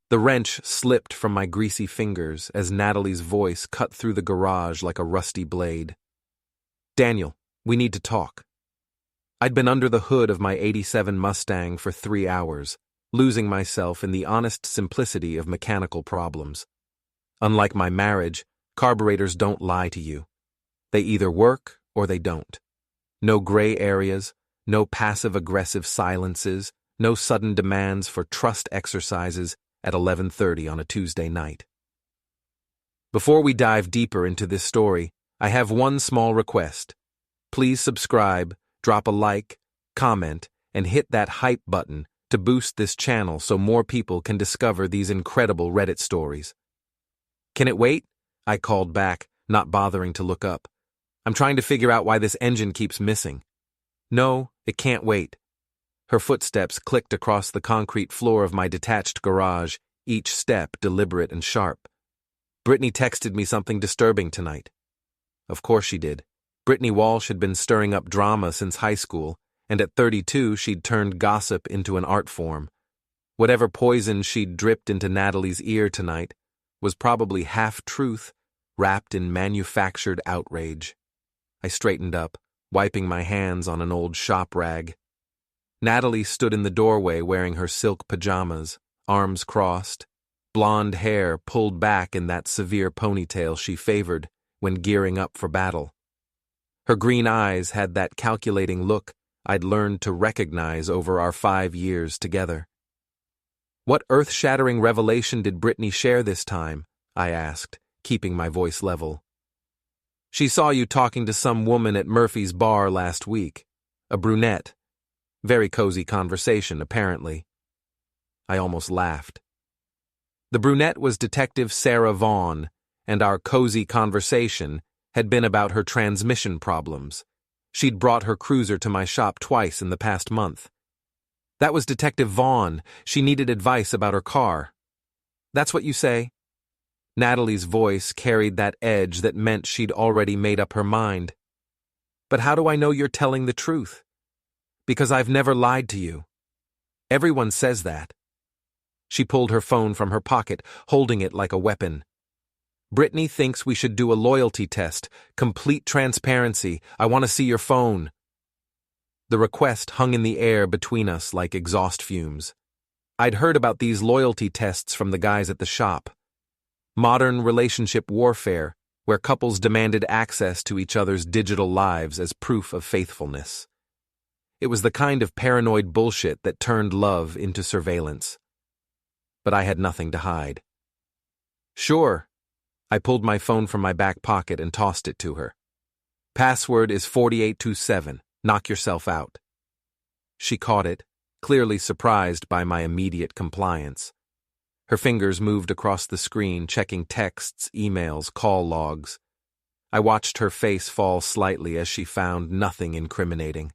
The wrench slipped from my greasy fingers as Natalie's voice cut through the garage like a rusty blade. Daniel, we need to talk. I'd been under the hood of my '87 Mustang for 3 hours, losing myself in the honest simplicity of mechanical problems. Unlike my marriage, carburetors don't lie to you. They either work or they don't. No gray areas, no passive-aggressive silences, no sudden demands for trust exercises at 11:30 on a Tuesday night. Before we dive deeper into this story, I have one small request. Please subscribe, drop a like, comment, and hit that hype button to boost this channel so more people can discover these incredible Reddit stories. Can it wait? I called back, not bothering to look up. I'm trying to figure out why this engine keeps missing. No, it can't wait. Her footsteps clicked across the concrete floor of my detached garage, each step deliberate and sharp. Britney texted me something disturbing tonight. Of course she did. Britney Walsh had been stirring up drama since high school, and at 32 she'd turned gossip into an art form. Whatever poison she'd dripped into Natalie's ear tonight was probably half-truth, wrapped in manufactured outrage. I straightened up, wiping my hands on an old shop rag. Natalie stood in the doorway wearing her silk pajamas, arms crossed, blonde hair pulled back in that severe ponytail she favored when gearing up for battle. Her green eyes had that calculating look I'd learned to recognize over our 5 years together. What earth-shattering revelation did Britney share this time? I asked, keeping my voice level. She saw you talking to some woman at Murphy's bar last week, a brunette. Very cozy conversation, apparently. I almost laughed. The brunette was Detective Sarah Vaughn, and our cozy conversation had been about her transmission problems. She'd brought her cruiser to my shop twice in the past month. That was Detective Vaughn. She needed advice about her car. That's what you say? Natalie's voice carried that edge that meant she'd already made up her mind. But how do I know you're telling the truth? Because I've never lied to you. Everyone says that. She pulled her phone from her pocket, holding it like a weapon. Britney thinks we should do a loyalty test, complete transparency. I want to see your phone. The request hung in the air between us like exhaust fumes. I'd heard about these loyalty tests from the guys at the shop. Modern relationship warfare, where couples demanded access to each other's digital lives as proof of faithfulness. It was the kind of paranoid bullshit that turned love into surveillance. But I had nothing to hide. Sure. I pulled my phone from my back pocket and tossed it to her. Password is 4827. Knock yourself out. She caught it, clearly surprised by my immediate compliance. Her fingers moved across the screen, checking texts, emails, call logs. I watched her face fall slightly as she found nothing incriminating.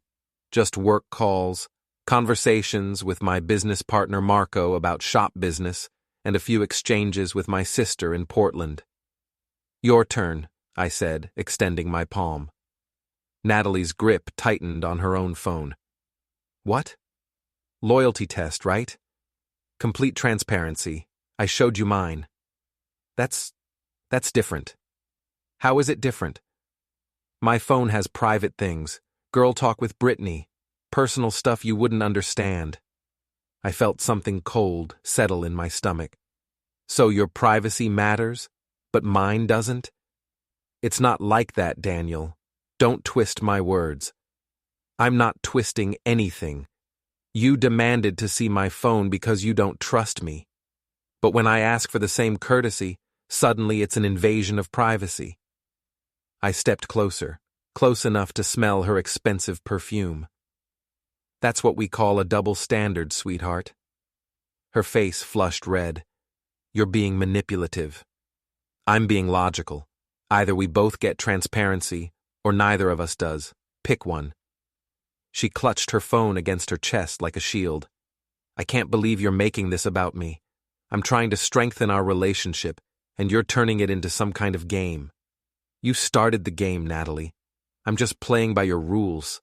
Just work calls, conversations with my business partner Marco about shop business, and a few exchanges with my sister in Portland. Your turn, I said, extending my palm. Natalie's grip tightened on her own phone. What? Loyalty test, right? Complete transparency. I showed you mine. That's different. How is it different? My phone has private things. Girl talk with Britney. Personal stuff you wouldn't understand. I felt something cold settle in my stomach. So your privacy matters, but mine doesn't? It's not like that, Daniel. Don't twist my words. I'm not twisting anything. You demanded to see my phone because you don't trust me. But when I ask for the same courtesy, suddenly it's an invasion of privacy. I stepped closer, close enough to smell her expensive perfume. That's what we call a double standard, sweetheart. Her face flushed red. You're being manipulative. I'm being logical. Either we both get transparency, or neither of us does. Pick one. She clutched her phone against her chest like a shield. I can't believe you're making this about me. I'm trying to strengthen our relationship, and you're turning it into some kind of game. You started the game, Natalie. I'm just playing by your rules.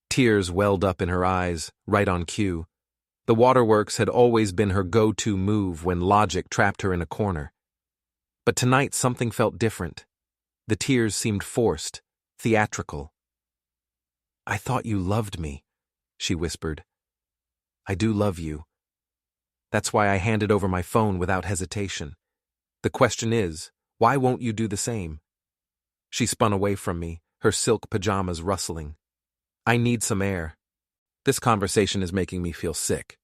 Tears welled up in her eyes, right on cue. The waterworks had always been her go-to move when logic trapped her in a corner. But tonight something felt different. The tears seemed forced, theatrical. "I thought you loved me," she whispered. "I do love you. That's why I handed over my phone without hesitation. The question is, why won't you do the same?" She spun away from me, her silk pajamas rustling. "I need some air. This conversation is making me feel sick."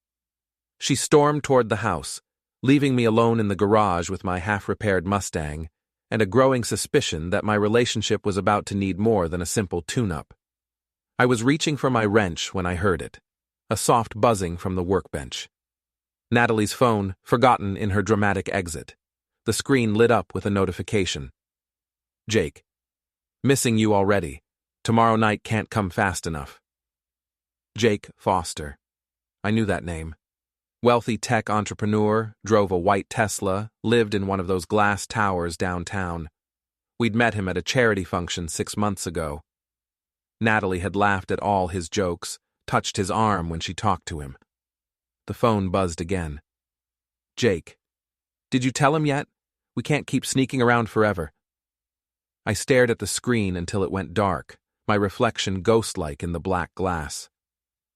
She stormed toward the house, leaving me alone in the garage with my half-repaired Mustang, and a growing suspicion that my relationship was about to need more than a simple tune-up. I was reaching for my wrench when I heard it, a soft buzzing from the workbench. Natalie's phone, forgotten in her dramatic exit. The screen lit up with a notification. "Jake. Missing you already. Tomorrow night can't come fast enough." Jake Foster. I knew that name. Wealthy tech entrepreneur, drove a white Tesla, lived in one of those glass towers downtown. We'd met him at a charity function 6 months ago. Natalie had laughed at all his jokes, touched his arm when she talked to him. The phone buzzed again. "Jake. Did you tell him yet? We can't keep sneaking around forever." I stared at the screen until it went dark, my reflection ghost-like in the black glass.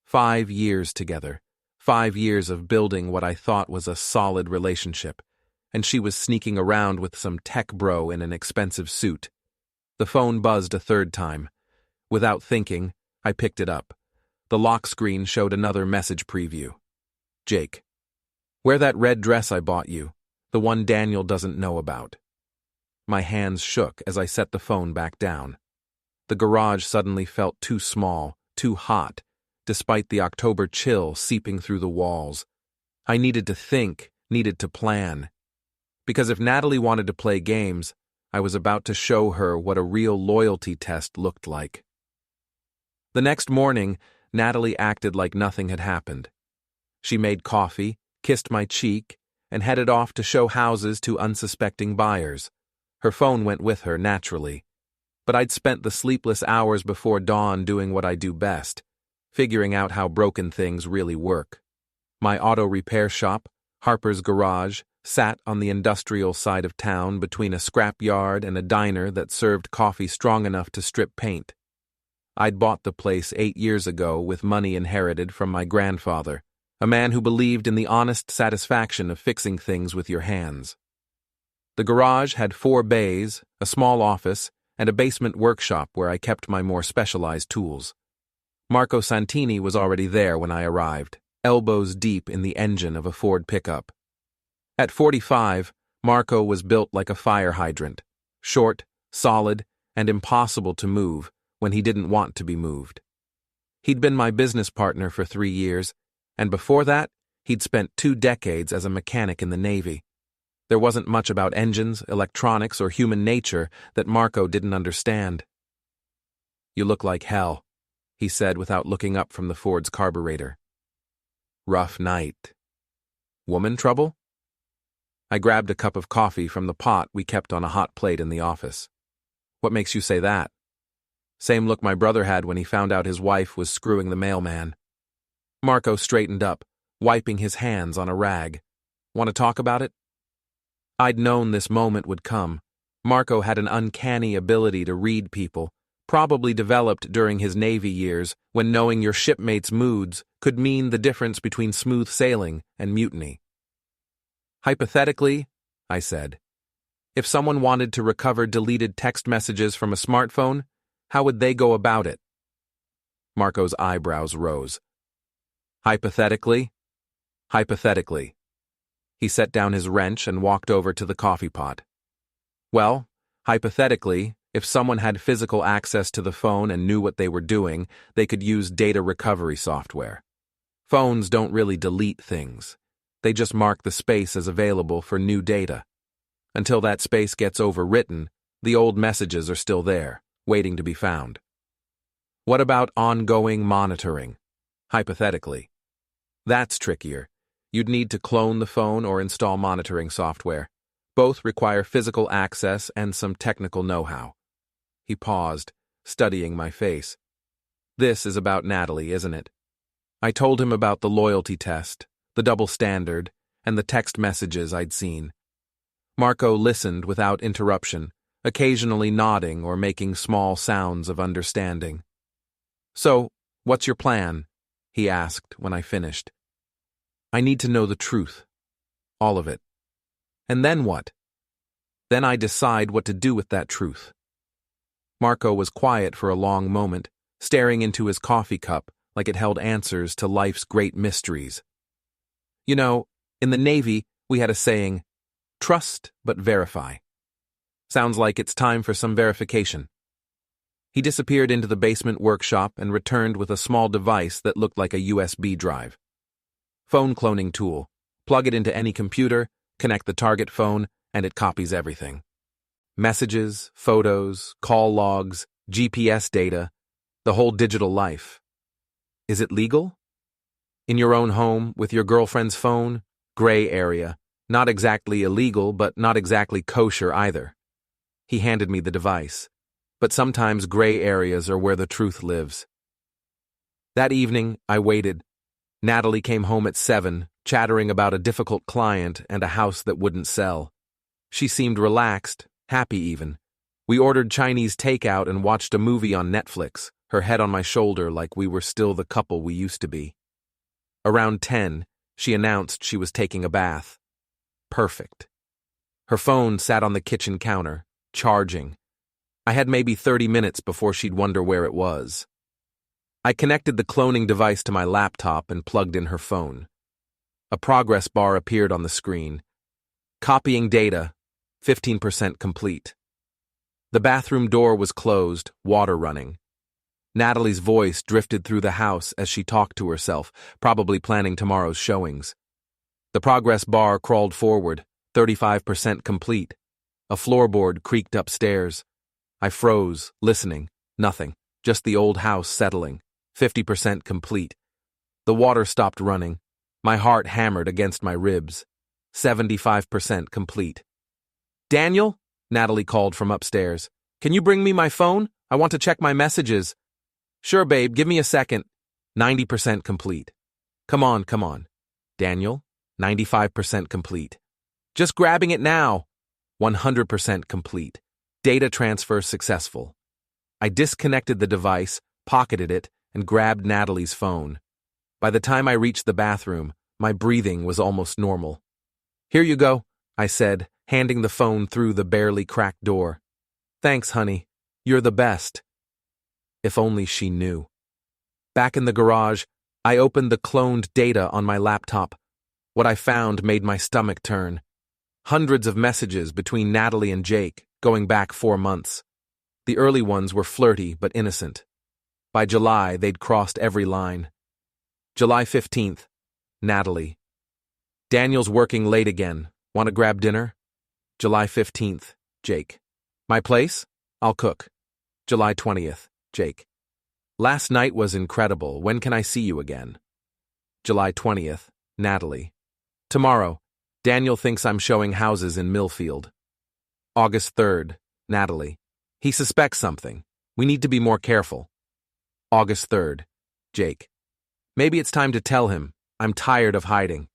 5 years together. 5 years of building what I thought was a solid relationship, and she was sneaking around with some tech bro in an expensive suit. The phone buzzed a third time. Without thinking, I picked it up. The lock screen showed another message preview. "Jake. Wear that red dress I bought you, the one Daniel doesn't know about." My hands shook as I set the phone back down. The garage suddenly felt too small, too hot, despite the October chill seeping through the walls. I needed to think, needed to plan. Because if Natalie wanted to play games, I was about to show her what a real loyalty test looked like. The next morning, Natalie acted like nothing had happened. She made coffee, kissed my cheek, and headed off to show houses to unsuspecting buyers. Her phone went with her, naturally. But I'd spent the sleepless hours before dawn doing what I do best, figuring out how broken things really work. My auto repair shop, Harper's Garage, sat on the industrial side of town between a scrapyard and a diner that served coffee strong enough to strip paint. I'd bought the place 8 years ago with money inherited from my grandfather, a man who believed in the honest satisfaction of fixing things with your hands. The garage had 4 bays, a small office, and a basement workshop where I kept my more specialized tools. Marco Santini was already there when I arrived, elbows deep in the engine of a Ford pickup. At 45, Marco was built like a fire hydrant, short, solid, and impossible to move when he didn't want to be moved. He'd been my business partner for 3 years, and before that, he'd spent 2 decades as a mechanic in the Navy. There wasn't much about engines, electronics, or human nature that Marco didn't understand. "You look like hell," he said without looking up from the Ford's carburetor. "Rough night. Woman trouble?" I grabbed a cup of coffee from the pot we kept on a hot plate in the office. "What makes you say that?" "Same look my brother had when he found out his wife was screwing the mailman." Marco straightened up, wiping his hands on a rag. "Want to talk about it?" I'd known this moment would come. Marco had an uncanny ability to read people, probably developed during his Navy years when knowing your shipmates' moods could mean the difference between smooth sailing and mutiny. "Hypothetically," I said, "if someone wanted to recover deleted text messages from a smartphone, how would they go about it?" Marco's eyebrows rose. "Hypothetically? Hypothetically." He set down his wrench and walked over to the coffee pot. "Well, hypothetically, if someone had physical access to the phone and knew what they were doing, they could use data recovery software. Phones don't really delete things. They just mark the space as available for new data. Until that space gets overwritten, the old messages are still there, waiting to be found. What about ongoing monitoring? Hypothetically. That's trickier. You'd need to clone the phone or install monitoring software. Both require physical access and some technical know-how." He paused, studying my face. "This is about Natalie, isn't it?" I told him about the loyalty test, the double standard, and the text messages I'd seen. Marco listened without interruption, occasionally nodding or making small sounds of understanding. "So, what's your plan?" he asked when I finished. "I need to know the truth. All of it. And then what? Then I decide what to do with that truth." Marco was quiet for a long moment, staring into his coffee cup like it held answers to life's great mysteries. "You know, in the Navy, we had a saying, 'Trust but verify.' Sounds like it's time for some verification." He disappeared into the basement workshop and returned with a small device that looked like a USB drive. "Phone cloning tool. Plug it into any computer, connect the target phone, and it copies everything. Messages, photos, call logs, GPS data, the whole digital life. Is it legal? In your own home, with your girlfriend's phone? Gray area. Not exactly illegal, but not exactly kosher either." He handed me the device. But sometimes gray areas are where the truth lives. That evening, I waited. Natalie came home at 7, chattering about a difficult client and a house that wouldn't sell. She seemed relaxed, happy even. We ordered Chinese takeout and watched a movie on Netflix, her head on my shoulder like we were still the couple we used to be. Around 10, she announced she was taking a bath. Perfect. Her phone sat on the kitchen counter, charging. I had maybe 30 minutes before she'd wonder where it was. I connected the cloning device to my laptop and plugged in her phone. A progress bar appeared on the screen. Copying data, 15% complete. The bathroom door was closed, water running. Natalie's voice drifted through the house as she talked to herself, probably planning tomorrow's showings. The progress bar crawled forward, 35% complete. A floorboard creaked upstairs. I froze, listening. Nothing. Just the old house settling. 50% complete. The water stopped running. My heart hammered against my ribs. 75% complete. "Daniel?" Natalie called from upstairs. "Can you bring me my phone? I want to check my messages." "Sure, babe, give me a second." 90% complete. Come on. "Daniel?" 95% complete. "Just grabbing it now." 100% complete. Data transfer successful. I disconnected the device, pocketed it, and grabbed Natalie's phone. By the time I reached the bathroom, my breathing was almost normal. "Here you go," I said, handing the phone through the barely cracked door. "Thanks, honey. You're the best." If only she knew. Back in the garage, I opened the cloned data on my laptop. What I found made my stomach turn. Hundreds of messages between Natalie and Jake, going back 4 months. The early ones were flirty but innocent. By July, they'd crossed every line. July 15th, Natalie. "Daniel's working late again. Want to grab dinner?" July 15th, Jake. "My place? I'll cook." July 20th, Jake. "Last night was incredible. When can I see you again?" July 20th, Natalie. "Tomorrow. Daniel thinks I'm showing houses in Millfield." August 3rd, Natalie. "He suspects something. We need to be more careful." August 3rd, Jake. "Maybe it's time to tell him. I'm tired of hiding."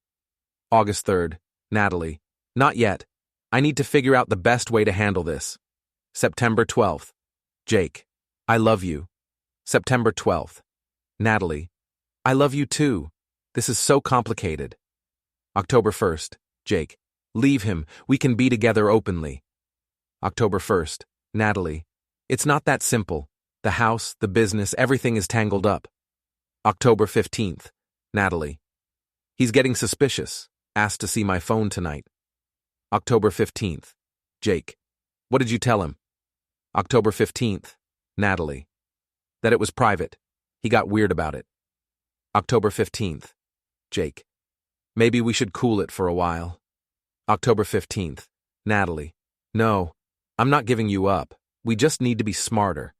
August 3rd, Natalie. "Not yet. I need to figure out the best way to handle this." September 12th, Jake. "I love you." September 12th, Natalie. "I love you too. This is so complicated." October 1st, Jake. "Leave him. We can be together openly." October 1st, Natalie. "It's not that simple. The house, the business, everything is tangled up." October 15th, Natalie. "He's getting suspicious. Asked to see my phone tonight." October 15th, Jake. "What did you tell him?" October 15th, Natalie. "That it was private. He got weird about it." October 15th, Jake. "Maybe we should cool it for a while." October 15th, Natalie. "No, I'm not giving you up. We just need to be smarter."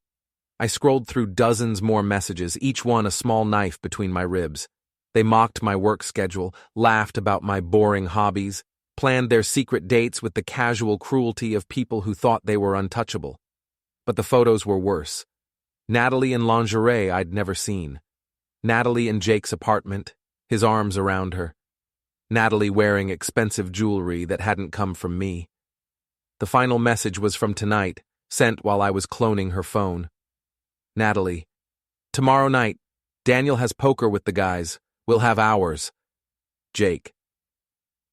I scrolled through dozens more messages, each one a small knife between my ribs. They mocked my work schedule, laughed about my boring hobbies, planned their secret dates with the casual cruelty of people who thought they were untouchable. But the photos were worse. Natalie in lingerie I'd never seen. Natalie in Jake's apartment, his arms around her. Natalie wearing expensive jewelry that hadn't come from me. The final message was from tonight, sent while I was cloning her phone. Natalie, tomorrow night, Daniel has poker with the guys. We'll have ours. Jake,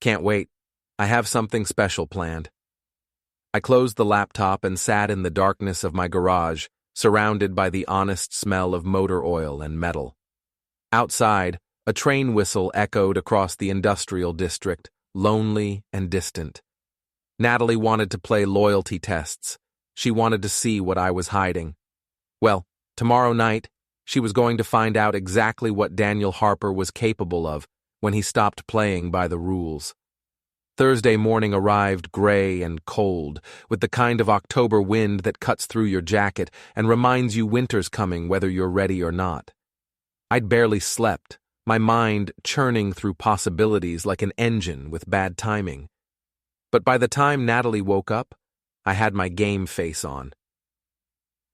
can't wait. I have something special planned. I closed the laptop and sat in the darkness of my garage, surrounded by the honest smell of motor oil and metal. Outside, a train whistle echoed across the industrial district, lonely and distant. Natalie wanted to play loyalty tests. She wanted to see what I was hiding. Well, tomorrow night, she was going to find out exactly what Daniel Harper was capable of when he stopped playing by the rules. Thursday morning arrived gray and cold, with the kind of October wind that cuts through your jacket and reminds you winter's coming whether you're ready or not. I'd barely slept, my mind churning through possibilities like an engine with bad timing. But by the time Natalie woke up, I had my game face on.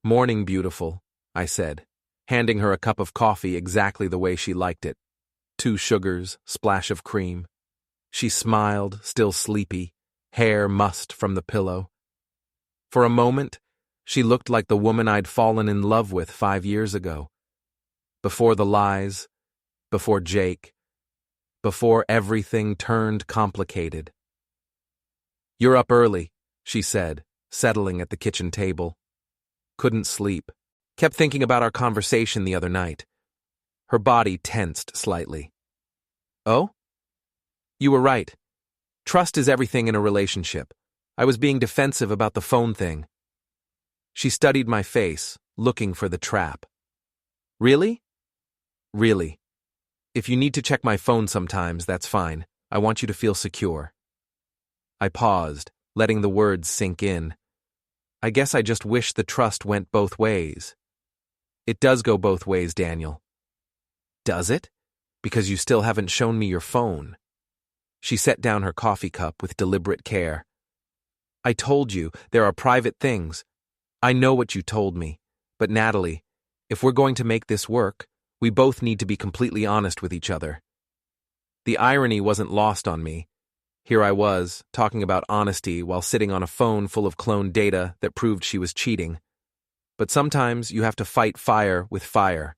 "Morning, beautiful," I said, handing her a cup of coffee exactly the way she liked it. 2 sugars, splash of cream. She smiled, still sleepy, hair mussed from the pillow. For a moment, she looked like the woman I'd fallen in love with 5 years ago. Before the lies, before Jake, before everything turned complicated. "You're up early," she said, settling at the kitchen table. Couldn't sleep. Kept thinking about our conversation the other night. Her body tensed slightly. "Oh? You were right. Trust is everything in a relationship. I was being defensive about the phone thing." She studied my face, looking for the trap. "Really?" "Really. If you need to check my phone sometimes, that's fine. I want you to feel secure." I paused, letting the words sink in. I guess I just wish the trust went both ways. It does go both ways, Daniel. Does it? Because you still haven't shown me your phone. She set down her coffee cup with deliberate care. "I told you, there are private things. I know what you told me. But Natalie, if we're going to make this work, we both need to be completely honest with each other." The irony wasn't lost on me. Here I was, talking about honesty while sitting on a phone full of cloned data that proved she was cheating. But sometimes you have to fight fire with fire.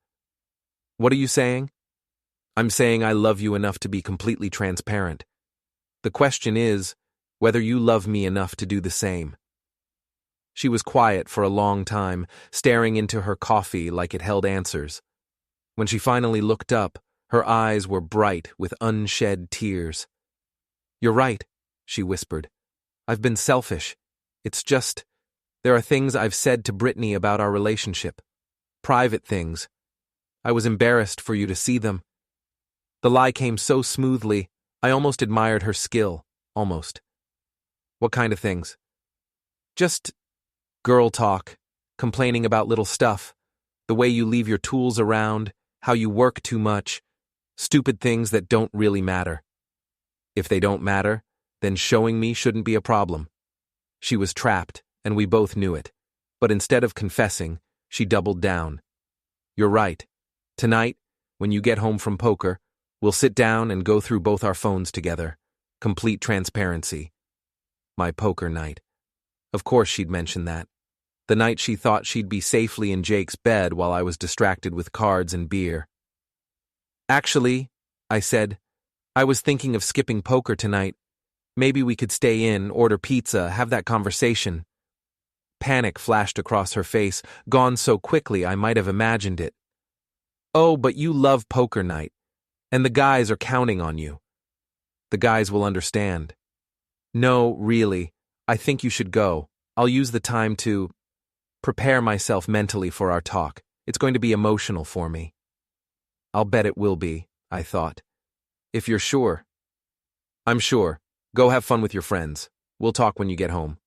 "What are you saying?" "I'm saying I love you enough to be completely transparent. The question is whether you love me enough to do the same." She was quiet for a long time, staring into her coffee like it held answers. When she finally looked up, her eyes were bright with unshed tears. "You're right," she whispered. "I've been selfish. It's just, there are things I've said to Britney about our relationship. Private things. I was embarrassed for you to see them." The lie came so smoothly, I almost admired her skill. Almost. "What kind of things?" "Just girl talk, complaining about little stuff, the way you leave your tools around, how you work too much, stupid things that don't really matter. If they don't matter, then showing me shouldn't be a problem." She was trapped, and we both knew it. But instead of confessing, she doubled down. "You're right. Tonight, when you get home from poker, we'll sit down and go through both our phones together. Complete transparency." My poker night. Of course she'd mention that. The night she thought she'd be safely in Jake's bed while I was distracted with cards and beer. "Actually," I said, "I was thinking of skipping poker tonight. Maybe we could stay in, order pizza, have that conversation." Panic flashed across her face, gone so quickly I might have imagined it. "Oh, but you love poker night, and the guys are counting on you." "The guys will understand." "No, really, I think you should go. I'll use the time to prepare myself mentally for our talk. It's going to be emotional for me." "I'll bet it will be," I thought. "If you're sure." "I'm sure. Go have fun with your friends. We'll talk when you get home."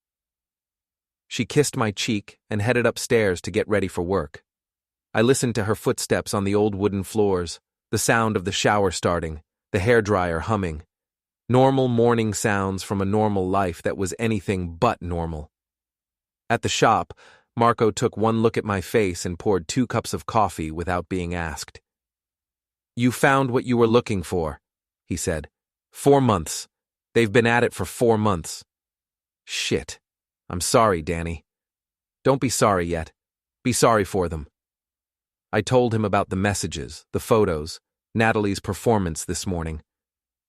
She kissed my cheek and headed upstairs to get ready for work. I listened to her footsteps on the old wooden floors, the sound of the shower starting, the hairdryer humming. Normal morning sounds from a normal life that was anything but normal. At the shop, Marco took one look at my face and poured 2 cups of coffee without being asked. You found what you were looking for, he said. 4 months. They've been at it for 4 months. Shit. I'm sorry, Danny. Don't be sorry yet. Be sorry for them. I told him about the messages, the photos, Natalie's performance this morning.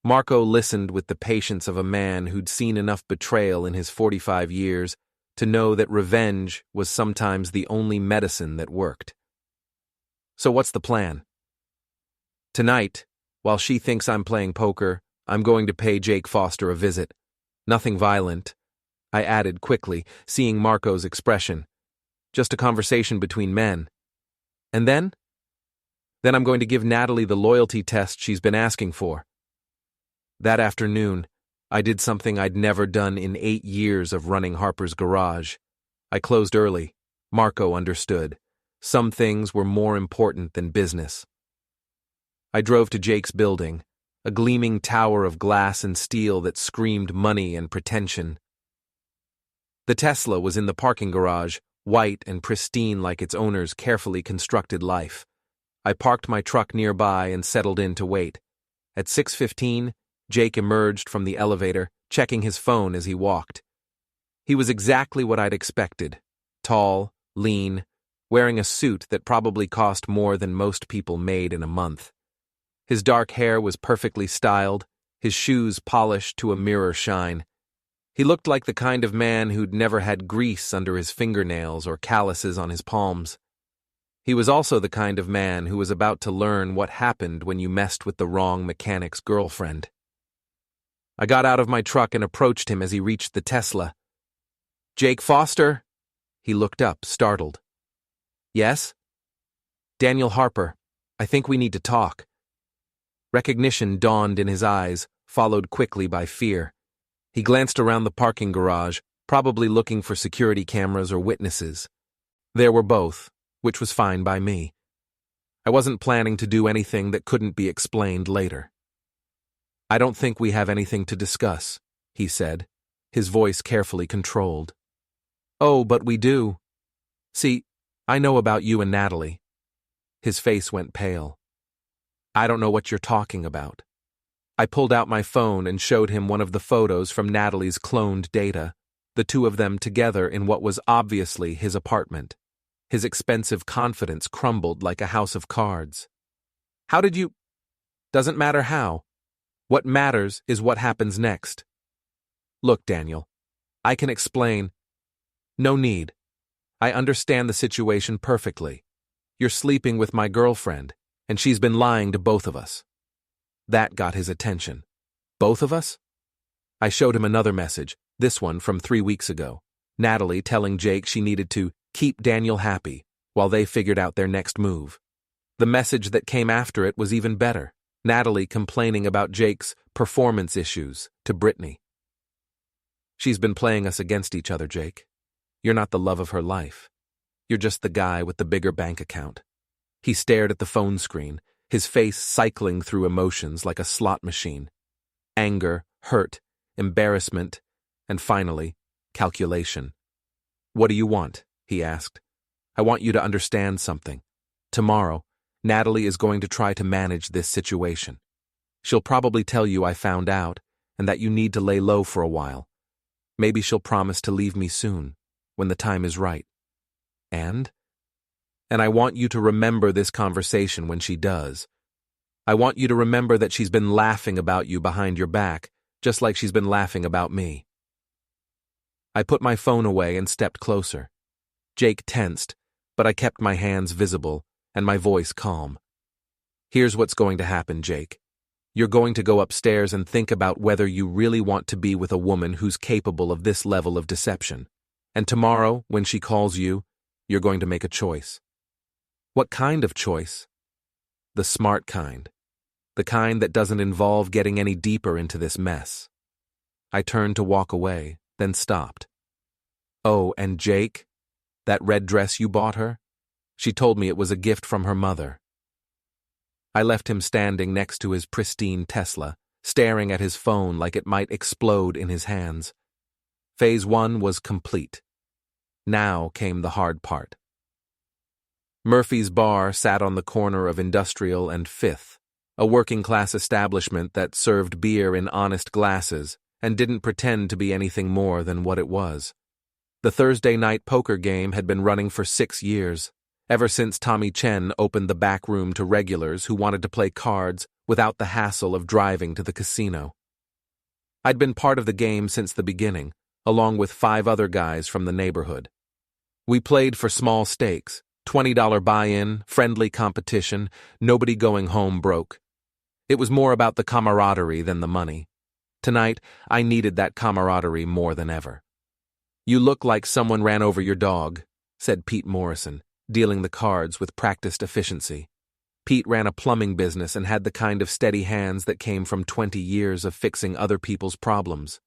Marco listened with the patience of a man who'd seen enough betrayal in his 45 years to know that revenge was sometimes the only medicine that worked. So what's the plan? Tonight, while she thinks I'm playing poker, I'm going to pay Jake Foster a visit. Nothing violent, I added quickly, seeing Marco's expression. Just a conversation between men. And then? Then I'm going to give Natalie the loyalty test she's been asking for. That afternoon, I did something I'd never done in 8 years of running Harper's garage. I closed early. Marco understood. Some things were more important than business. I drove to Jake's building, a gleaming tower of glass and steel that screamed money and pretension. The Tesla was in the parking garage, white and pristine like its owner's carefully constructed life. I parked my truck nearby and settled in to wait. At 6:15, Jake emerged from the elevator, checking his phone as he walked. He was exactly what I'd expected. Tall, lean, wearing a suit that probably cost more than most people made in a month. His dark hair was perfectly styled, his shoes polished to a mirror shine. He looked like the kind of man who'd never had grease under his fingernails or calluses on his palms. He was also the kind of man who was about to learn what happened when you messed with the wrong mechanic's girlfriend. I got out of my truck and approached him as he reached the Tesla. "Jake Foster?" He looked up, startled. "Yes?" "Daniel Harper. I think we need to talk." Recognition dawned in his eyes, followed quickly by fear. He glanced around the parking garage, probably looking for security cameras or witnesses. There were both, which was fine by me. I wasn't planning to do anything that couldn't be explained later. "I don't think we have anything to discuss," he said, his voice carefully controlled. "Oh, but we do. See, I know about you and Natalie." His face went pale. "I don't know what you're talking about." I pulled out my phone and showed him one of the photos from Natalie's cloned data, the two of them together in what was obviously his apartment. His expensive confidence crumbled like a house of cards. "How did you—" "Doesn't matter how. What matters is what happens next. Look, Daniel, I can explain." "No need. I understand the situation perfectly. You're sleeping with my girlfriend, and she's been lying to both of us." That got his attention. "Both of us?" I showed him another message, this one from 3 weeks ago. Natalie telling Jake she needed to keep Daniel happy while they figured out their next move. The message that came after it was even better. Natalie complaining about Jake's performance issues to Britney. "She's been playing us against each other, Jake. You're not the love of her life. You're just the guy with the bigger bank account." He stared at the phone screen, his face cycling through emotions like a slot machine. Anger, hurt, embarrassment, and finally, calculation. "What do you want?" he asked. "I want you to understand something. Tomorrow, Natalie is going to try to manage this situation. She'll probably tell you I found out and that you need to lay low for a while. Maybe she'll promise to leave me soon, when the time is right. And I want you to remember this conversation when she does. I want you to remember that she's been laughing about you behind your back, just like she's been laughing about me." I put my phone away and stepped closer. Jake tensed, but I kept my hands visible and my voice calm. "Here's what's going to happen, Jake. You're going to go upstairs and think about whether you really want to be with a woman who's capable of this level of deception. And tomorrow, when she calls you, you're going to make a choice." "What kind of choice?" "The smart kind. The kind that doesn't involve getting any deeper into this mess." I turned to walk away, then stopped. "Oh, and Jake? That red dress you bought her? She told me it was a gift from her mother." I left him standing next to his pristine Tesla, staring at his phone like it might explode in his hands. Phase 1 was complete. Now came the hard part. Murphy's Bar sat on the corner of Industrial and 5th, a working-class establishment that served beer in honest glasses and didn't pretend to be anything more than what it was. The Thursday night poker game had been running for 6 years, ever since Tommy Chen opened the back room to regulars who wanted to play cards without the hassle of driving to the casino. I'd been part of the game since the beginning, along with 5 other guys from the neighborhood. We played for small stakes, $20 buy-in, friendly competition, nobody going home broke. It was more about the camaraderie than the money. Tonight, I needed that camaraderie more than ever. "You look like someone ran over your dog," said Pete Morrison, dealing the cards with practiced efficiency. Pete ran a plumbing business and had the kind of steady hands that came from 20 years of fixing other people's problems.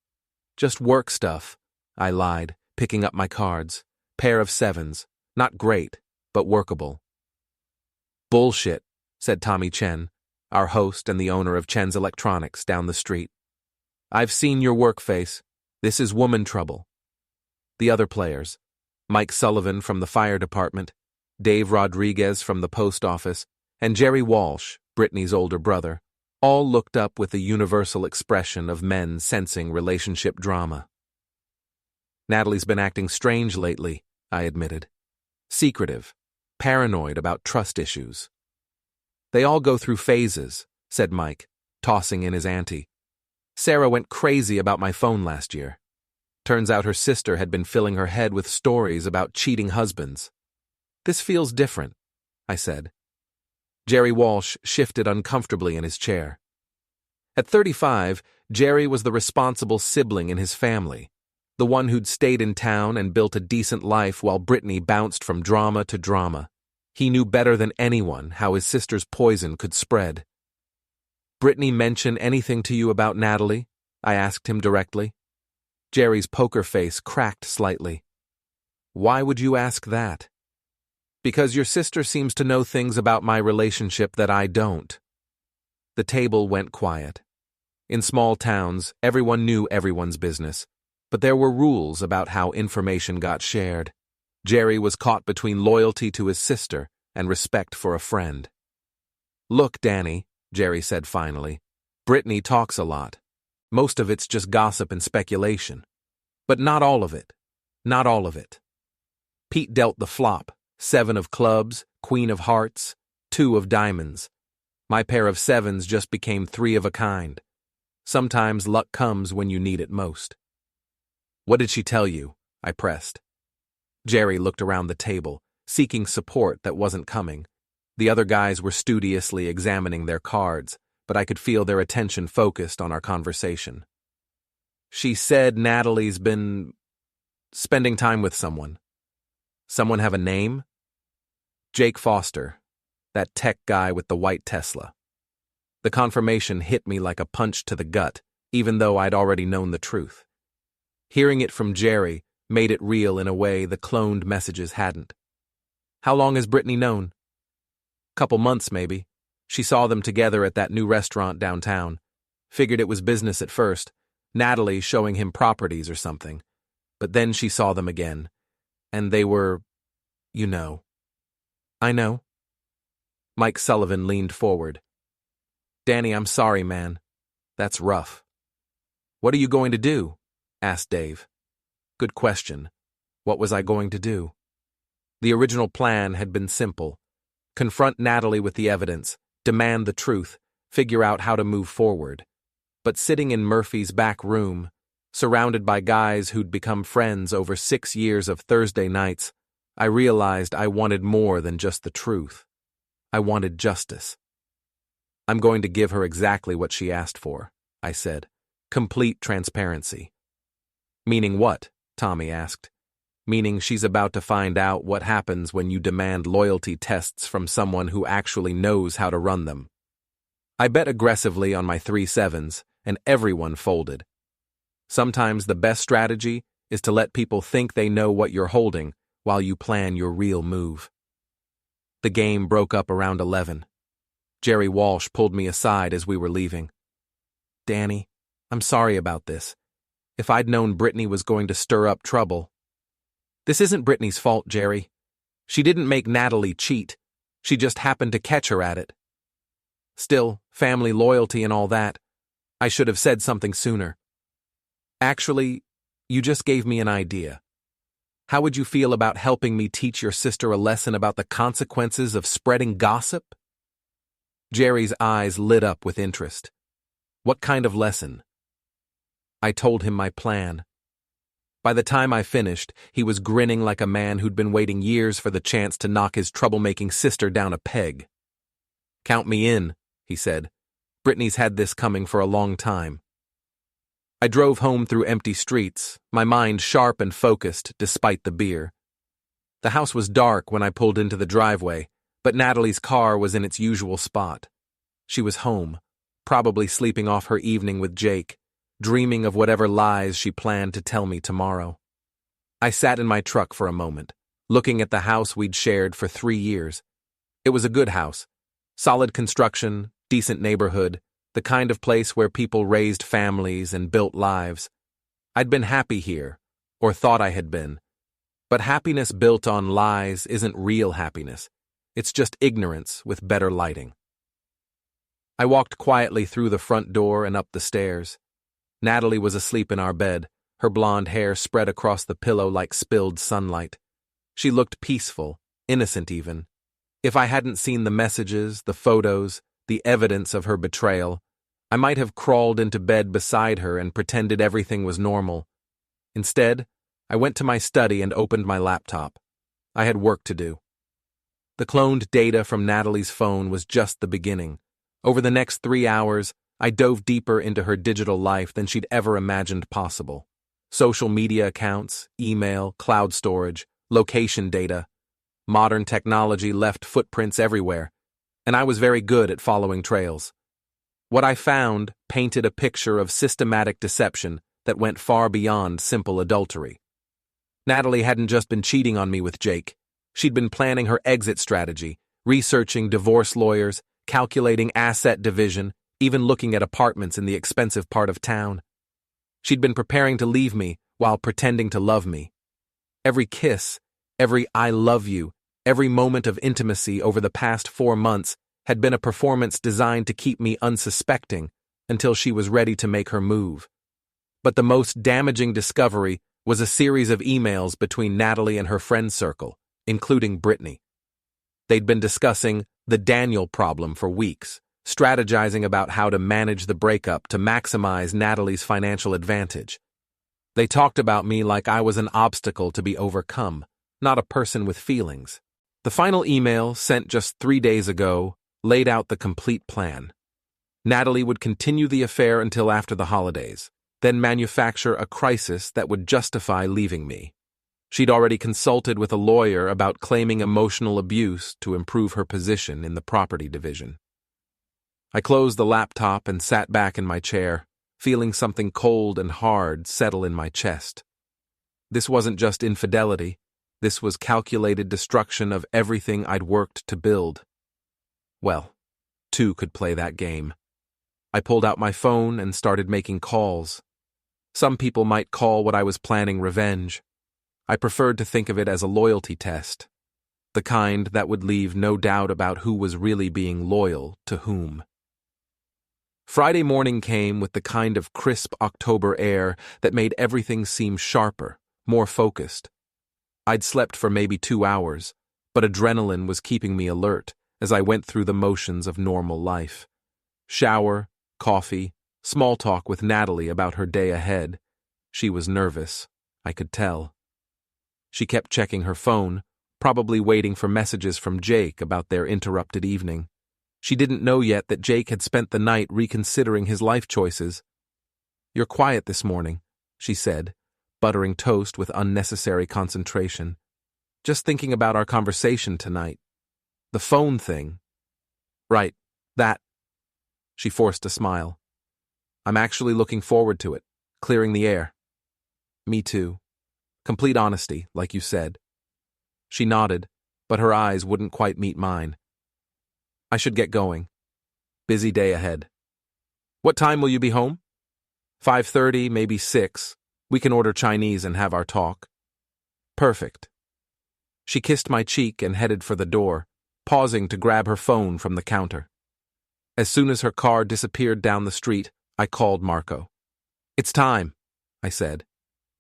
"Just work stuff," I lied, picking up my cards. "Pair of 7s. Not great, but workable." "Bullshit," said Tommy Chen, our host and the owner of Chen's Electronics down the street. "I've seen your work face. This is woman trouble." The other players, Mike Sullivan from the fire department, Dave Rodriguez from the post office, and Jerry Walsh, Britney's older brother, all looked up with the universal expression of men sensing relationship drama. "Natalie's been acting strange lately," I admitted. "Secretive, paranoid about trust issues." "They all go through phases," said Mike, tossing in his ante. "Sarah went crazy about my phone last year. Turns out her sister had been filling her head with stories about cheating husbands." "This feels different," I said. Jerry Walsh shifted uncomfortably in his chair. At 35, Jerry was the responsible sibling in his family, the one who'd stayed in town and built a decent life while Britney bounced from drama to drama. He knew better than anyone how his sister's poison could spread. "Britney mention anything to you about Natalie?" I asked him directly. Jerry's poker face cracked slightly. "Why would you ask that?" "Because your sister seems to know things about my relationship that I don't." The table went quiet. In small towns, everyone knew everyone's business, but there were rules about how information got shared. Jerry was caught between loyalty to his sister and respect for a friend. "Look, Danny," Jerry said finally, "Britney talks a lot. Most of it's just gossip and speculation. But not all of it. Not all of it." Pete dealt the flop, 7 of clubs, queen of hearts, 2 of diamonds. My pair of 7s just became 3 of a kind. Sometimes luck comes when you need it most. "What did she tell you?" I pressed. Jerry looked around the table, seeking support that wasn't coming. The other guys were studiously examining their cards, but I could feel their attention focused on our conversation. "She said Natalie's been spending time with someone." "Someone have a name?" "Jake Foster, that tech guy with the white Tesla." The confirmation hit me like a punch to the gut, even though I'd already known the truth. Hearing it from Jerry made it real in a way the cloned messages hadn't. "How long has Britney known?" "Couple months, maybe. She saw them together at that new restaurant downtown. Figured it was business at first, Natalie showing him properties or something. But then she saw them again. And they were, you know." "I know." Mike Sullivan leaned forward. "Danny, I'm sorry, man. That's rough." "What are you going to do?" asked Dave. Good question. What was I going to do? The original plan had been simple. Confront Natalie with the evidence, demand the truth, figure out how to move forward. But sitting in Murphy's back room, surrounded by guys who'd become friends over 6 years of Thursday nights, I realized I wanted more than just the truth. I wanted justice. "I'm going to give her exactly what she asked for," I said. "Complete transparency." "Meaning what?" Tommy asked. "Meaning she's about to find out what happens when you demand loyalty tests from someone who actually knows how to run them." I bet aggressively on my 3-7s, and everyone folded. Sometimes the best strategy is to let people think they know what you're holding while you plan your real move. The game broke up around 11. Jerry Walsh pulled me aside as we were leaving. "Danny, I'm sorry about this. If I'd known Britney was going to stir up trouble." "This isn't Britney's fault, Jerry. She didn't make Natalie cheat. She just happened to catch her at it." Still, family loyalty and all that. I should have said something sooner. Actually, you just gave me an idea. How would you feel about helping me teach your sister a lesson about the consequences of spreading gossip? Jerry's eyes lit up with interest. What kind of lesson? I told him my plan. By the time I finished, he was grinning like a man who'd been waiting years for the chance to knock his troublemaking sister down a peg. Count me in, he said. Britney's had this coming for a long time. I drove home through empty streets, my mind sharp and focused despite the beer. The house was dark when I pulled into the driveway, but Natalie's car was in its usual spot. She was home, probably sleeping off her evening with Jake, dreaming of whatever lies she planned to tell me tomorrow. I sat in my truck for a moment, looking at the house we'd shared for 3 years. It was a good house. Solid construction, decent neighborhood, the kind of place where people raised families and built lives. I'd been happy here, or thought I had been. But happiness built on lies isn't real happiness. It's just ignorance with better lighting. I walked quietly through the front door and up the stairs. Natalie was asleep in our bed, her blonde hair spread across the pillow like spilled sunlight. She looked peaceful, innocent even. If I hadn't seen the messages, the photos, the evidence of her betrayal, I might have crawled into bed beside her and pretended everything was normal. Instead, I went to my study and opened my laptop. I had work to do. The cloned data from Natalie's phone was just the beginning. Over the next 3 hours, I dove deeper into her digital life than she'd ever imagined possible. Social media accounts, email, cloud storage, location data. Modern technology left footprints everywhere, and I was very good at following trails. What I found painted a picture of systematic deception that went far beyond simple adultery. Natalie hadn't just been cheating on me with Jake. She'd been planning her exit strategy, researching divorce lawyers, calculating asset division, even looking at apartments in the expensive part of town. She'd been preparing to leave me while pretending to love me. Every kiss, every I love you, every moment of intimacy over the past 4 months had been a performance designed to keep me unsuspecting until she was ready to make her move. But the most damaging discovery was a series of emails between Natalie and her friend circle, including Britney. They'd been discussing the Daniel problem for weeks, strategizing about how to manage the breakup to maximize Natalie's financial advantage. They talked about me like I was an obstacle to be overcome, not a person with feelings. The final email, sent just 3 days ago, laid out the complete plan. Natalie would continue the affair until after the holidays, then manufacture a crisis that would justify leaving me. She'd already consulted with a lawyer about claiming emotional abuse to improve her position in the property division. I closed the laptop and sat back in my chair, feeling something cold and hard settle in my chest. This wasn't just infidelity. This was calculated destruction of everything I'd worked to build. Well, 2 could play that game. I pulled out my phone and started making calls. Some people might call what I was planning revenge. I preferred to think of it as a loyalty test, the kind that would leave no doubt about who was really being loyal to whom. Friday morning came with the kind of crisp October air that made everything seem sharper, more focused. I'd slept for maybe 2 hours, but adrenaline was keeping me alert as I went through the motions of normal life. Shower, coffee, small talk with Natalie about her day ahead. She was nervous, I could tell. She kept checking her phone, probably waiting for messages from Jake about their interrupted evening. She didn't know yet that Jake had spent the night reconsidering his life choices. "You're quiet this morning," she said, buttering toast with unnecessary concentration. "Just thinking about our conversation tonight. The phone thing." "Right, that." She forced a smile. "I'm actually looking forward to it, clearing the air." "Me too. Complete honesty, like you said." She nodded, but her eyes wouldn't quite meet mine. "I should get going. Busy day ahead." "What time will you be home?" 5:30, maybe 6. We can order Chinese and have our talk." "Perfect." She kissed my cheek and headed for the door, pausing to grab her phone from the counter. As soon as her car disappeared down the street, I called Marco. "It's time," I said.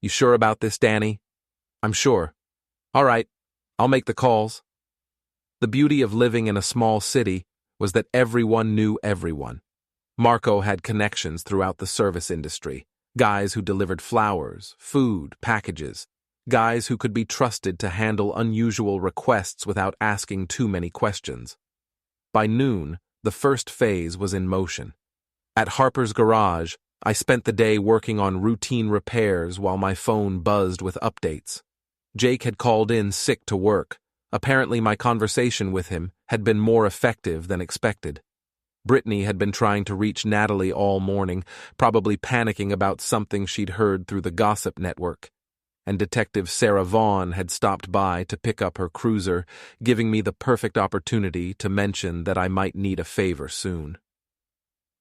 "You sure about this, Danny?" "I'm sure." "All right, I'll make the calls." The beauty of living in a small city was that everyone knew everyone. Marco had connections throughout the service industry, guys who delivered flowers, food, packages, guys who could be trusted to handle unusual requests without asking too many questions. By noon, the first phase was in motion. At Harper's garage, I spent the day working on routine repairs while my phone buzzed with updates. Jake had called in sick to work. Apparently my conversation with him had been more effective than expected. Britney had been trying to reach Natalie all morning, probably panicking about something she'd heard through the gossip network. And Detective Sarah Vaughn had stopped by to pick up her cruiser, giving me the perfect opportunity to mention that I might need a favor soon.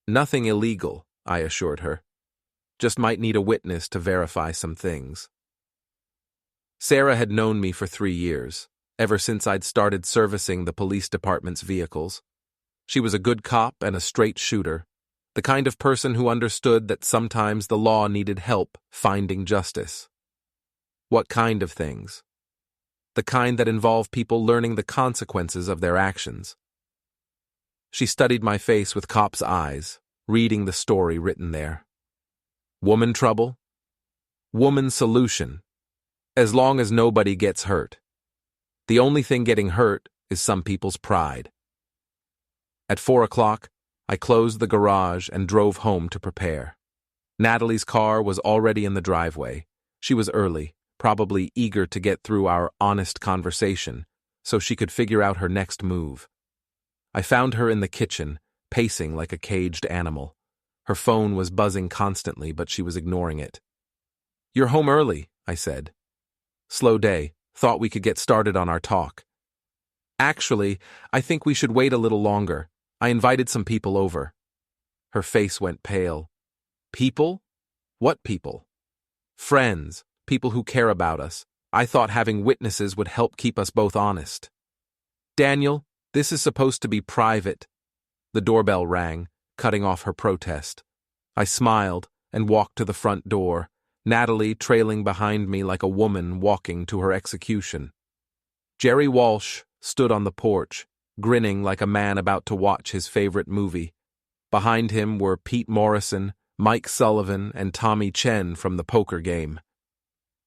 "Nothing illegal," I assured her. "Just might need a witness to verify some things." Sarah had known me for 3 years, ever since I'd started servicing the police department's vehicles. She was a good cop and a straight shooter, the kind of person who understood that sometimes the law needed help finding justice. What kind of things? The kind that involve people learning the consequences of their actions. She studied my face with cop's eyes, reading the story written there. Woman trouble? Woman solution. As long as nobody gets hurt. The only thing getting hurt is some people's pride. At 4 o'clock, I closed the garage and drove home to prepare. Natalie's car was already in the driveway. She was early, probably eager to get through our honest conversation, so she could figure out her next move. I found her in the kitchen, pacing like a caged animal. Her phone was buzzing constantly, but she was ignoring it. "You're home early," I said. "Slow day. Thought we could get started on our talk." "Actually, I think we should wait a little longer. I invited some people over." Her face went pale. "People? What people?" "Friends. People who care about us. I thought having witnesses would help keep us both honest." "Daniel, this is supposed to be private." The doorbell rang, cutting off her protest. I smiled and walked to the front door, Natalie trailing behind me like a woman walking to her execution. Jerry Walsh stood on the porch, grinning like a man about to watch his favorite movie. Behind him were Pete Morrison, Mike Sullivan, and Tommy Chen from the poker game.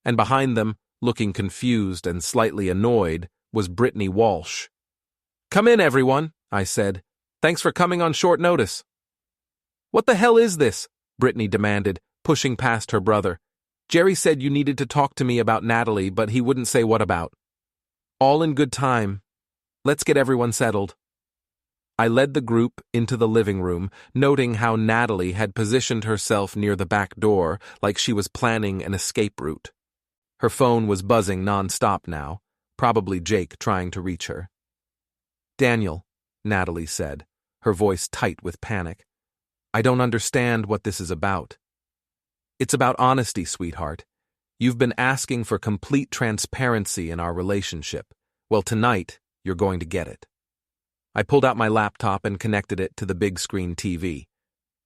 And behind them, looking confused and slightly annoyed, was Britney Walsh. "Come in, everyone," I said. "Thanks for coming on short notice." "What the hell is this?" Britney demanded, pushing past her brother. "Jerry said you needed to talk to me about Natalie, but he wouldn't say what about." "All in good time. Let's get everyone settled." I led the group into the living room, noting how Natalie had positioned herself near the back door like she was planning an escape route. Her phone was buzzing non-stop now, probably Jake trying to reach her. "Daniel," Natalie said, her voice tight with panic, "I don't understand what this is about." "It's about honesty, sweetheart. You've been asking for complete transparency in our relationship. Well, tonight, you're going to get it." I pulled out my laptop and connected it to the big screen TV.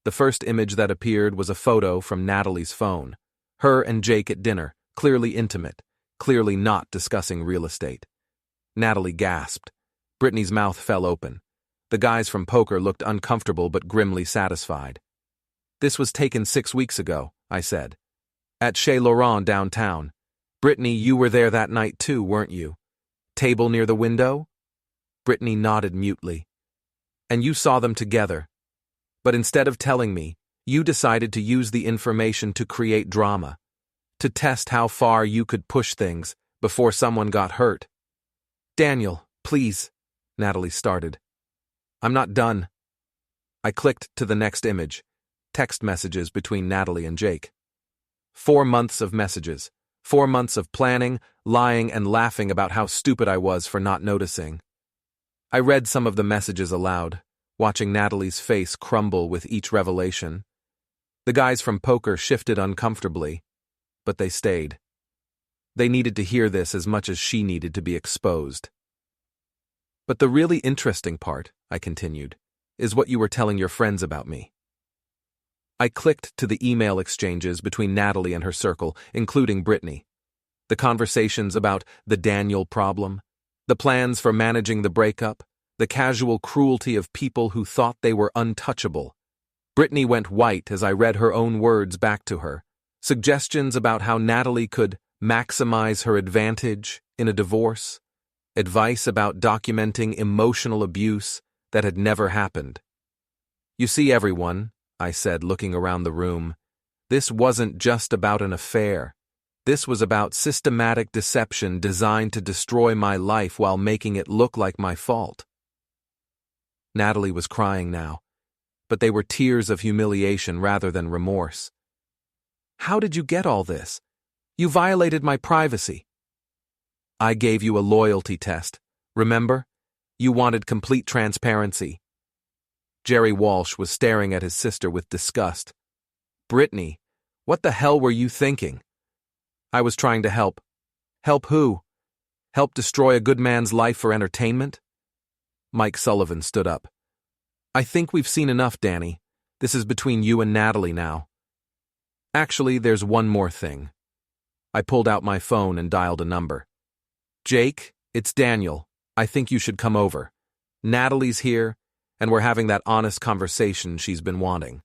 The first image that appeared was a photo from Natalie's phone. Her and Jake at dinner, clearly intimate, clearly not discussing real estate. Natalie gasped. Britney's mouth fell open. The guys from poker looked uncomfortable but grimly satisfied. "This was taken 6 weeks ago," I said. "At Chez Laurent downtown. Britney, you were there that night too, weren't you? Table near the window?" Britney nodded mutely. "And you saw them together. But instead of telling me, you decided to use the information to create drama, to test how far you could push things before someone got hurt." "Daniel, please," Natalie started. "I'm not done." I clicked to the next image, text messages between Natalie and Jake. 4 months of messages, 4 months of planning, lying, and laughing about how stupid I was for not noticing. I read some of the messages aloud, watching Natalie's face crumble with each revelation. The guys from poker shifted uncomfortably, but they stayed. They needed to hear this as much as she needed to be exposed. "But the really interesting part," I continued, is what you were telling your friends about me. I clicked to the email exchanges between Natalie and her circle, including Britney. The conversations about the Daniel problem, the plans for managing the breakup, the casual cruelty of people who thought they were untouchable. Britney went white as I read her own words back to her, suggestions about how Natalie could maximize her advantage in a divorce, advice about documenting emotional abuse that had never happened. You see, everyone, I said, looking around the room, this wasn't just about an affair. This was about systematic deception designed to destroy my life while making it look like my fault. Natalie was crying now, but they were tears of humiliation rather than remorse. How did you get all this? You violated my privacy. I gave you a loyalty test, remember? You wanted complete transparency. Jerry Walsh was staring at his sister with disgust. Britney, what the hell were you thinking? I was trying to help. Help who? Help destroy a good man's life for entertainment? Mike Sullivan stood up. I think we've seen enough, Danny. This is between you and Natalie now. Actually, there's one more thing. I pulled out my phone and dialed a number. Jake, it's Daniel. I think you should come over. Natalie's here, and we're having that honest conversation she's been wanting.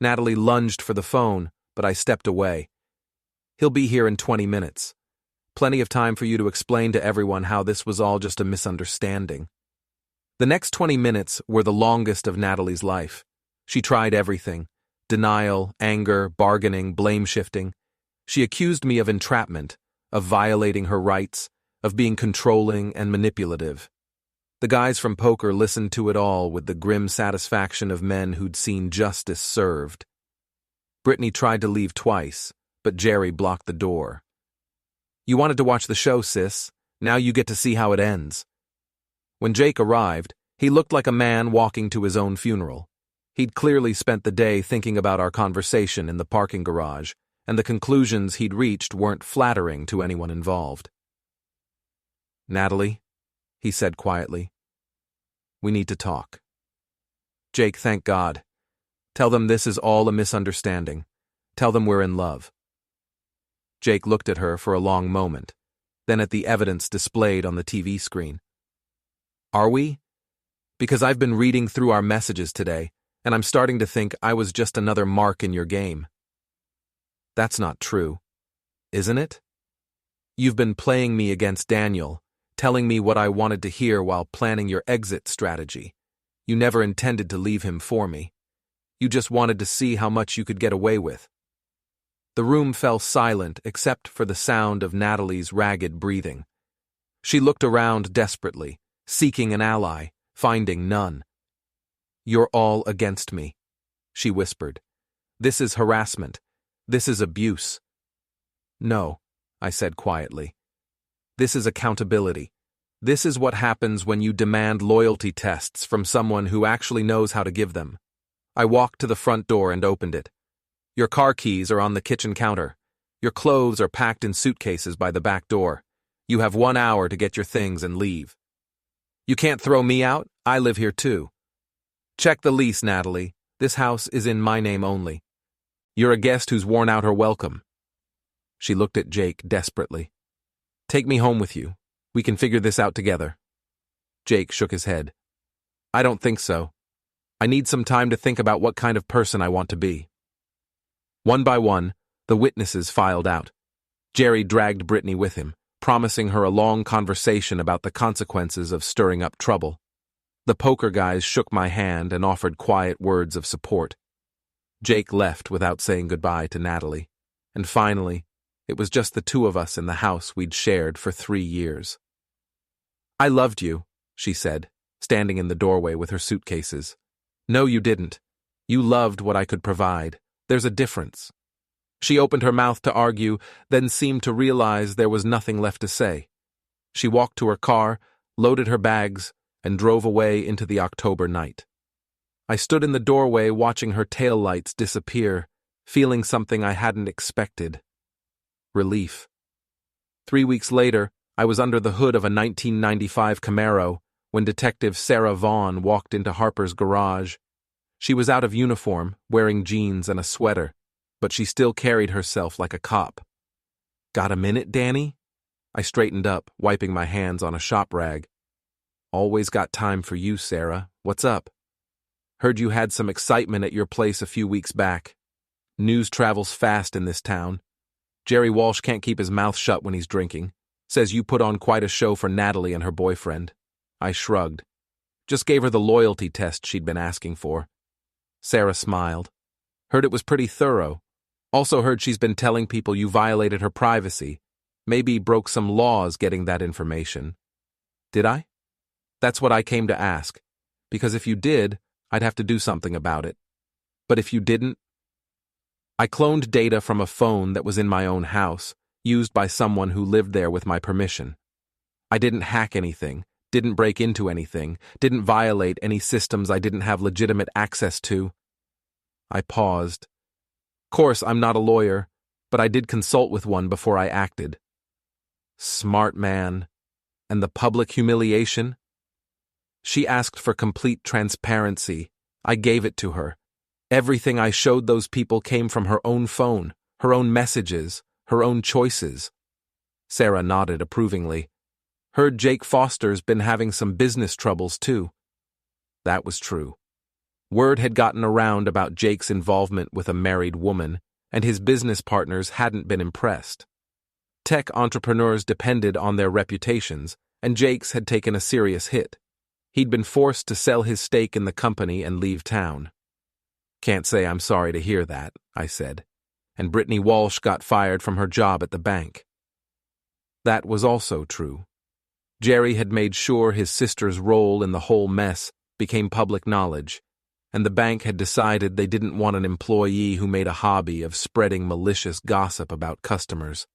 Natalie lunged for the phone, but I stepped away. He'll be here in 20 minutes. Plenty of time for you to explain to everyone how this was all just a misunderstanding. The next 20 minutes were the longest of Natalie's life. She tried everything: denial, anger, bargaining, blame-shifting. She accused me of entrapment, of violating her rights, of being controlling and manipulative. The guys from poker listened to it all with the grim satisfaction of men who'd seen justice served. Britney tried to leave twice, but Jerry blocked the door. You wanted to watch the show, sis. Now you get to see how it ends. When Jake arrived, he looked like a man walking to his own funeral. He'd clearly spent the day thinking about our conversation in the parking garage, and the conclusions he'd reached weren't flattering to anyone involved. Natalie, he said quietly, we need to talk. Jake, thank God. Tell them this is all a misunderstanding. Tell them we're in love. Jake looked at her for a long moment, then at the evidence displayed on the TV screen. Are we? Because I've been reading through our messages today, and I'm starting to think I was just another mark in your game. That's not true, isn't it? You've been playing me against Daniel, telling me what I wanted to hear while planning your exit strategy. You never intended to leave him for me. You just wanted to see how much you could get away with. The room fell silent except for the sound of Natalie's ragged breathing. She looked around desperately, seeking an ally, finding none. You're all against me, she whispered. This is harassment. This is abuse. No, I said quietly. This is accountability. This is what happens when you demand loyalty tests from someone who actually knows how to give them. I walked to the front door and opened it. Your car keys are on the kitchen counter. Your clothes are packed in suitcases by the back door. You have 1 hour to get your things and leave. You can't throw me out. I live here too. Check the lease, Natalie. This house is in my name only. You're a guest who's worn out her welcome. She looked at Jake desperately. Take me home with you. We can figure this out together. Jake shook his head. I don't think so. I need some time to think about what kind of person I want to be. One by one, the witnesses filed out. Jerry dragged Britney with him, promising her a long conversation about the consequences of stirring up trouble. The poker guys shook my hand and offered quiet words of support. Jake left without saying goodbye to Natalie, and finally, it was just the two of us in the house we'd shared for 3 years. I loved you, she said, standing in the doorway with her suitcases. No, you didn't. You loved what I could provide. There's a difference. She opened her mouth to argue, then seemed to realize there was nothing left to say. She walked to her car, loaded her bags, and drove away into the October night. I stood in the doorway watching her taillights disappear, feeling something I hadn't expected. Relief. 3 weeks later, I was under the hood of a 1995 Camaro, when Detective Sarah Vaughn walked into Harper's garage. She was out of uniform, wearing jeans and a sweater, but she still carried herself like a cop. "Got a minute, Danny?" I straightened up, wiping my hands on a shop rag. "Always got time for you, Sarah. What's up?" "Heard you had some excitement at your place a few weeks back. News travels fast in this town. Jerry Walsh can't keep his mouth shut when he's drinking. Says you put on quite a show for Natalie and her boyfriend." I shrugged. "Just gave her the loyalty test she'd been asking for." Sarah smiled. "Heard it was pretty thorough. Also heard she's been telling people you violated her privacy. Maybe broke some laws getting that information." "Did I?" "That's what I came to ask. Because if you did, I'd have to do something about it. But if you didn't..." I cloned data from a phone that was in my own house, used by someone who lived there with my permission. I didn't hack anything, didn't break into anything, didn't violate any systems I didn't have legitimate access to. I paused. Course, I'm not a lawyer, but I did consult with one before I acted. Smart man. And the public humiliation? She asked for complete transparency. I gave it to her. Everything I showed those people came from her own phone, her own messages, her own choices. Sarah nodded approvingly. Heard Jake Foster's been having some business troubles too. That was true. Word had gotten around about Jake's involvement with a married woman, and his business partners hadn't been impressed. Tech entrepreneurs depended on their reputations, and Jake's had taken a serious hit. He'd been forced to sell his stake in the company and leave town. "Can't say I'm sorry to hear that," I said. "And Britney Walsh got fired from her job at the bank." That was also true. Jerry had made sure his sister's role in the whole mess became public knowledge, and the bank had decided they didn't want an employee who made a hobby of spreading malicious gossip about customers.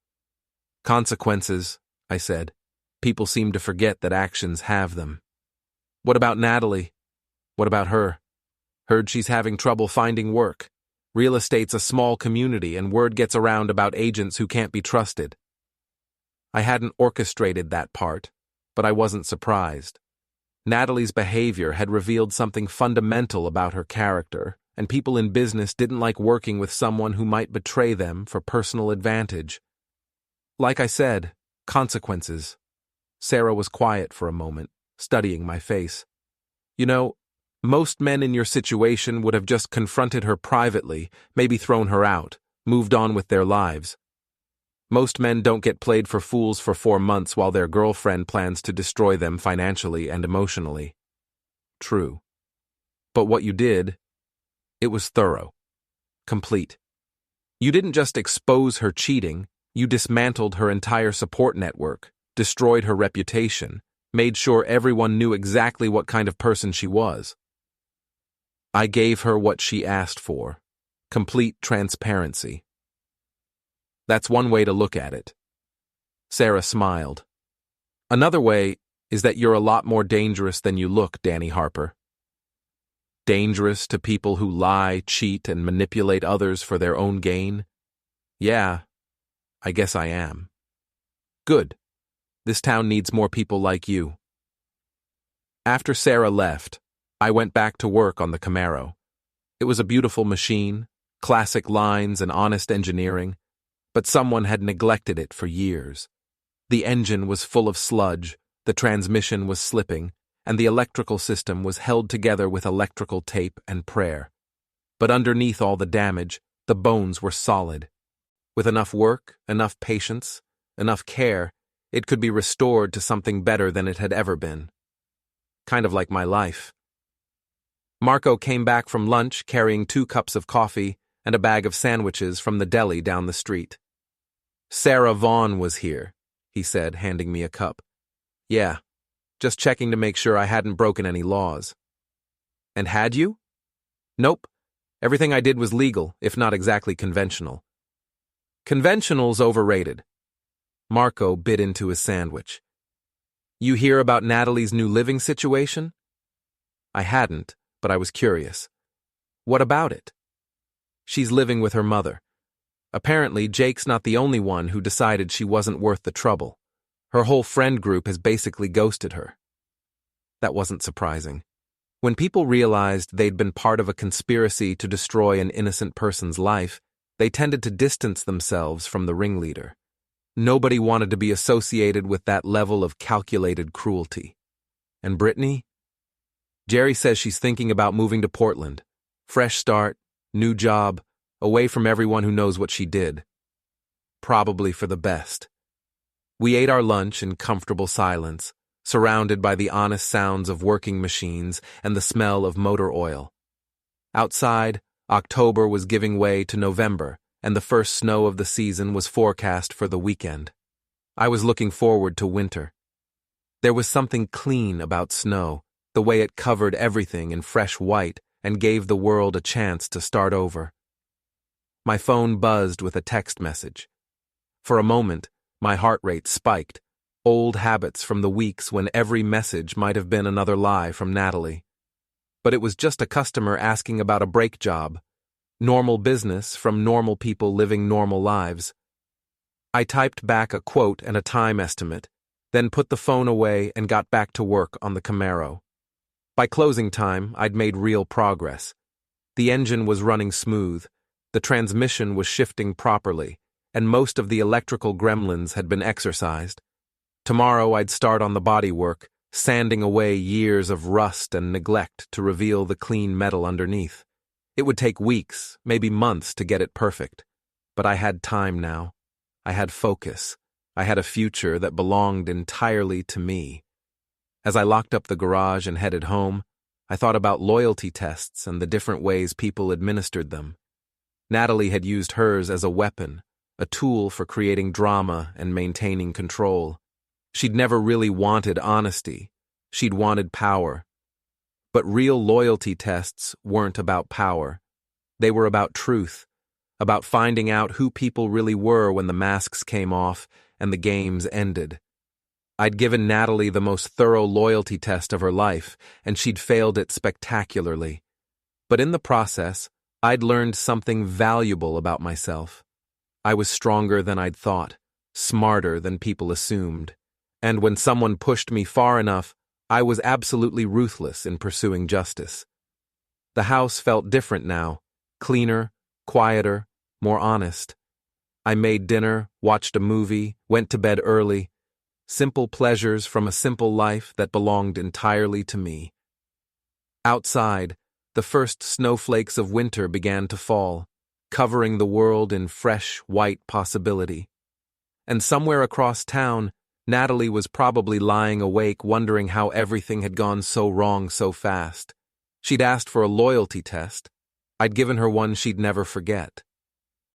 "Consequences," I said. "People seem to forget that actions have them." "What about Natalie? What about her? Heard she's having trouble finding work. Real estate's a small community, and word gets around about agents who can't be trusted." I hadn't orchestrated that part, but I wasn't surprised. Natalie's behavior had revealed something fundamental about her character, and people in business didn't like working with someone who might betray them for personal advantage. Like I said, consequences. Sarah was quiet for a moment, studying my face. "You know, most men in your situation would have just confronted her privately, maybe thrown her out, moved on with their lives. Most men don't get played for fools for 4 months while their girlfriend plans to destroy them financially and emotionally." True. But what you did, it was thorough. Complete. You didn't just expose her cheating, you dismantled her entire support network, destroyed her reputation, made sure everyone knew exactly what kind of person she was. I gave her what she asked for. Complete transparency. That's one way to look at it. Sarah smiled. Another way is that you're a lot more dangerous than you look, Danny Harper. Dangerous to people who lie, cheat, and manipulate others for their own gain? Yeah, I guess I am. Good. This town needs more people like you. After Sarah left, I went back to work on the Camaro. It was a beautiful machine, classic lines and honest engineering, but someone had neglected it for years. The engine was full of sludge, the transmission was slipping, and the electrical system was held together with electrical tape and prayer. But underneath all the damage, the bones were solid. With enough work, enough patience, enough care, it could be restored to something better than it had ever been. Kind of like my life. Marco came back from lunch carrying 2 cups of coffee and a bag of sandwiches from the deli down the street. "Sarah Vaughn was here," he said, handing me a cup. "Yeah, just checking to make sure I hadn't broken any laws." "And had you?" "Nope. Everything I did was legal, if not exactly conventional." "Conventional's overrated." Marco bit into his sandwich. "You hear about Natalie's new living situation?" I hadn't, but I was curious. "What about it?" "She's living with her mother. Apparently, Jake's not the only one who decided she wasn't worth the trouble. Her whole friend group has basically ghosted her." That wasn't surprising. When people realized they'd been part of a conspiracy to destroy an innocent person's life, they tended to distance themselves from the ringleader. Nobody wanted to be associated with that level of calculated cruelty. And Britney? Jerry says she's thinking about moving to Portland. Fresh start, new job, away from everyone who knows what she did. Probably for the best. We ate our lunch in comfortable silence, surrounded by the honest sounds of working machines and the smell of motor oil. Outside, October was giving way to November, and the first snow of the season was forecast for the weekend. I was looking forward to winter. There was something clean about snow, the way it covered everything in fresh white and gave the world a chance to start over. My phone buzzed with a text message. For a moment, my heart rate spiked, old habits from the weeks when every message might have been another lie from Natalie. But it was just a customer asking about a brake job. Normal business from normal people living normal lives. I typed back a quote and a time estimate, then put the phone away and got back to work on the Camaro. By closing time, I'd made real progress. The engine was running smooth, the transmission was shifting properly, and most of the electrical gremlins had been exercised. Tomorrow I'd start on the bodywork, sanding away years of rust and neglect to reveal the clean metal underneath. It would take weeks, maybe months to get it perfect. But I had time now. I had focus. I had a future that belonged entirely to me. As I locked up the garage and headed home, I thought about loyalty tests and the different ways people administered them. Natalie had used hers as a weapon, a tool for creating drama and maintaining control. She'd never really wanted honesty. She'd wanted power. But real loyalty tests weren't about power. They were about truth, about finding out who people really were when the masks came off and the games ended. I'd given Natalie the most thorough loyalty test of her life, and she'd failed it spectacularly. But in the process, I'd learned something valuable about myself. I was stronger than I'd thought, smarter than people assumed. And when someone pushed me far enough, I was absolutely ruthless in pursuing justice. The house felt different now, cleaner, quieter, more honest. I made dinner, watched a movie, went to bed early. Simple pleasures from a simple life that belonged entirely to me. Outside, the first snowflakes of winter began to fall, covering the world in fresh, white possibility. And somewhere across town, Natalie was probably lying awake wondering how everything had gone so wrong so fast. She'd asked for a loyalty test. I'd given her one she'd never forget.